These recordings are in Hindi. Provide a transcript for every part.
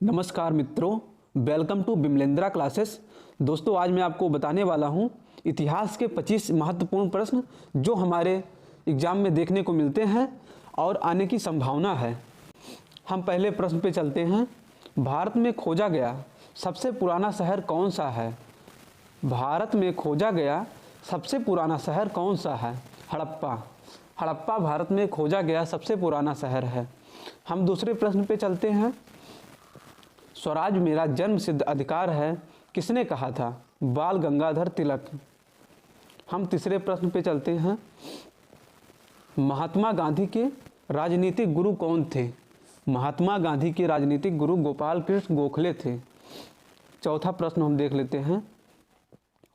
नमस्कार मित्रों, वेलकम टू बिमलेंद्रा क्लासेस। दोस्तों, आज मैं आपको बताने वाला हूं इतिहास के 25 महत्वपूर्ण प्रश्न जो हमारे एग्ज़ाम में देखने को मिलते हैं और आने की संभावना है। हम पहले प्रश्न पे चलते हैं। भारत में खोजा गया सबसे पुराना शहर कौन सा है? भारत में खोजा गया सबसे पुराना शहर कौन सा है? हड़प्पा। हड़प्पा भारत में खोजा गया सबसे पुराना शहर है। हम दूसरे प्रश्न पे चलते हैं। स्वराज मेरा जन्म सिद्ध अधिकार है किसने कहा था? बाल गंगाधर तिलक। हम तीसरे प्रश्न पे चलते हैं। महात्मा गांधी के राजनीतिक गुरु कौन थे? महात्मा गांधी के राजनीतिक गुरु गोपाल कृष्ण गोखले थे। चौथा प्रश्न हम देख लेते हैं।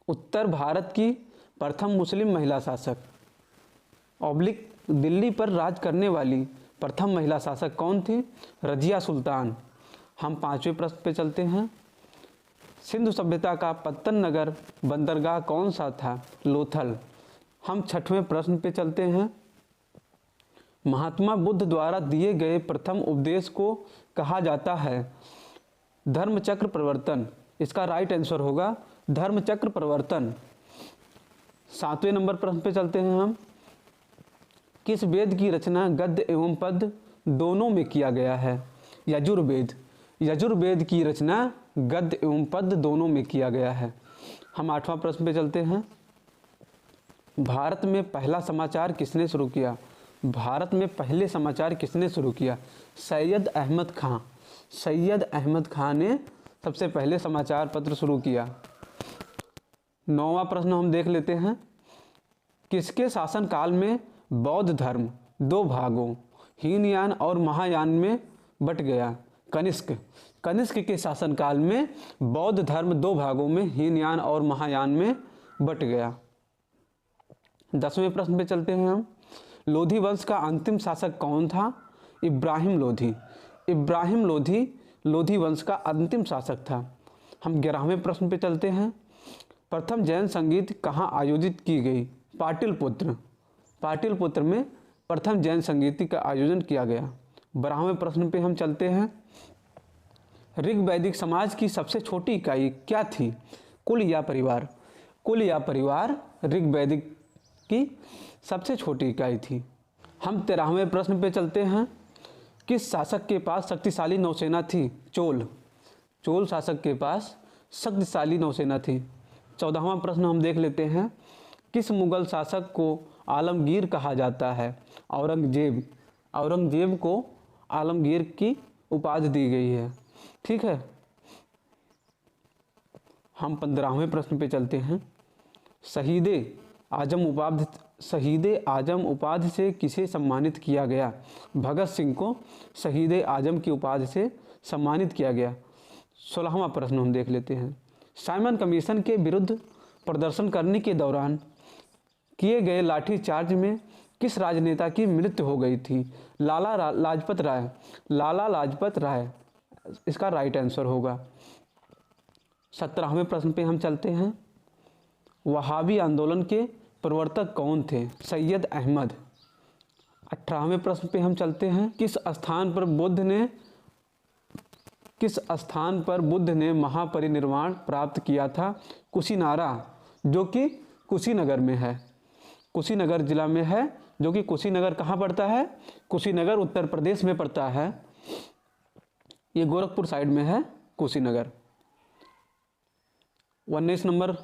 उत्तर भारत की प्रथम मुस्लिम महिला शासक ऑब्लिक दिल्ली पर राज करने वाली प्रथम महिला शासक कौन थी? रजिया सुल्तान। हम पांचवें प्रश्न पे चलते हैं। सिंधु सभ्यता का पत्तन नगर बंदरगाह कौन सा था? लोथल। हम छठवें प्रश्न पे चलते हैं। महात्मा बुद्ध द्वारा दिए गए प्रथम उपदेश को कहा जाता है धर्मचक्र प्रवर्तन। इसका राइट आंसर होगा धर्मचक्र प्रवर्तन। सातवें नंबर प्रश्न पे चलते हैं हम। किस वेद की रचना गद्य एवं पद दोनों में किया गया है? यजुर्वेद। यजुर्वेद की रचना गद्य एवं पद दोनों में किया गया है। हम आठवां प्रश्न पे चलते हैं। भारत में पहला समाचार किसने शुरू किया? भारत में पहले समाचार किसने शुरू किया? सैयद अहमद खां। सैयद अहमद खां ने सबसे पहले समाचार पत्र शुरू किया। नौवां प्रश्न हम देख लेते हैं। किसके शासनकाल में बौद्ध धर्म दो भागों हीनयान और महायान में बट गया? कनिष्क। कनिष्क के शासनकाल में बौद्ध धर्म दो भागों में हीनयान और महायान में बट गया। 10वें प्रश्न पे चलते हैं हम। लोधी वंश का अंतिम शासक कौन था? इब्राहिम लोधी। इब्राहिम लोधी लोधी वंश का अंतिम शासक था। हम 11वें प्रश्न पे चलते हैं। प्रथम जैन संगीत कहाँ आयोजित की गई? पाटलिपुत्र। पाटलिपुत्र में प्रथम जैन संगीत का आयोजन किया गया। 12वें प्रश्न पे हम चलते हैं। ऋग वैदिक समाज की सबसे छोटी इकाई क्या थी? कुल या परिवार। कुल या परिवार ऋग वैदिक की सबसे छोटी इकाई थी। हम 13वें प्रश्न पे चलते हैं। किस शासक के पास शक्तिशाली नौसेना थी? चोल। चोल शासक के पास शक्तिशाली नौसेना थी। 14वां प्रश्न हम देख लेते हैं। किस मुगल शासक को आलमगीर कहा जाता है? औरंगजेब। औरंगजेब को आलमगीर की उपाधि दी गई है। ठीक है। हम 15वें प्रश्न पे चलते हैं। शहीदे आजम उपाधि से किसे सम्मानित किया गया? भगत सिंह को शहीदे आजम की उपाधि से सम्मानित किया गया। 16वां प्रश्न हम देख लेते हैं। साइमन कमीशन के विरुद्ध प्रदर्शन करने के दौरान किए गए लाठीचार्ज में किस राजनेता की मृत्यु हो गई थी? लाला लाजपत राय। लाला लाजपत राय इसका राइट आंसर होगा। 17वें प्रश्न पे हम चलते हैं। वहाबी आंदोलन के प्रवर्तक कौन थे? सैयद अहमद। 18वें प्रश्न पे हम चलते हैं। किस स्थान पर बुद्ध ने महापरिनिर्वाण प्राप्त किया था? कुशीनारा, जो कि कुशीनगर में है। कुशीनगर जिला में है, जो कि कुशीनगर कहाँ पड़ता है? कुशीनगर उत्तर प्रदेश में पड़ता है। ये गोरखपुर साइड में है कुशीनगर। 19 नंबर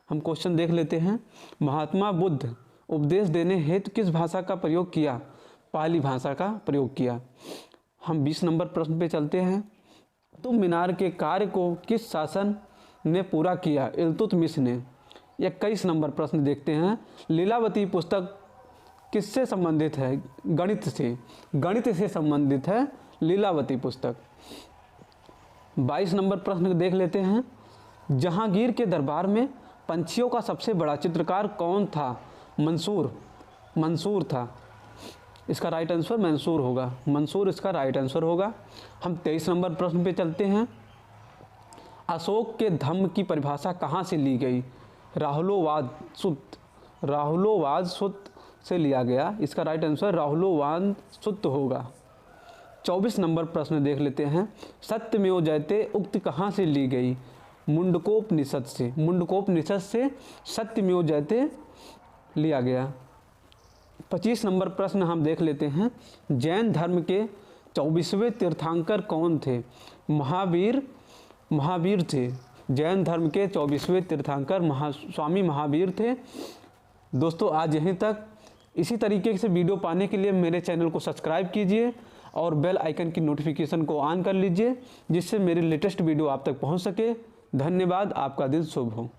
हम क्वेश्चन देख लेते हैं। महात्मा बुद्ध उपदेश देने हेतु किस भाषा का प्रयोग किया? पाली भाषा का प्रयोग किया। हम 20 नंबर प्रश्न पे चलते हैं। कुतुब मीनार के कार्य को किस शासन ने पूरा किया? इल्तुतमिश ने। 21 नंबर प्रश्न देखते हैं। लीलावती पुस्तक किससे संबंधित है? गणित से। गणित से संबंधित है लीलावती पुस्तक। 22 नंबर प्रश्न देख लेते हैं। जहांगीर के दरबार में पंछियों का सबसे बड़ा चित्रकार कौन था? मंसूर। मंसूर था। इसका राइट आंसर मंसूर होगा। मंसूर इसका राइट आंसर होगा। हम 23 नंबर प्रश्न पे चलते हैं। अशोक के धम्म की परिभाषा कहाँ से ली गई? राहुलोवाद सुत्त से लिया गया। इसका राइट आंसर राहुलोवाद सुत्त होगा। 24 नंबर प्रश्न देख लेते हैं। सत्यमेव जयते उक्ति कहाँ से ली गई? मुंडकोपनिषद से। मुंडकोपनिषद से सत्यमेव जयते लिया गया। 25 नंबर प्रश्न हम देख लेते हैं। जैन धर्म के 24वें तीर्थंकर कौन थे? महावीर थे। जैन धर्म के 24वें तीर्थंकर स्वामी महावीर थे। दोस्तों आज यहीं तक। इसी तरीके से वीडियो पाने के लिए मेरे चैनल को सब्सक्राइब कीजिए और बेल आइकन की नोटिफिकेशन को ऑन कर लीजिए, जिससे मेरी लेटेस्ट वीडियो आप तक पहुंच सके। धन्यवाद। आपका दिन शुभ हो।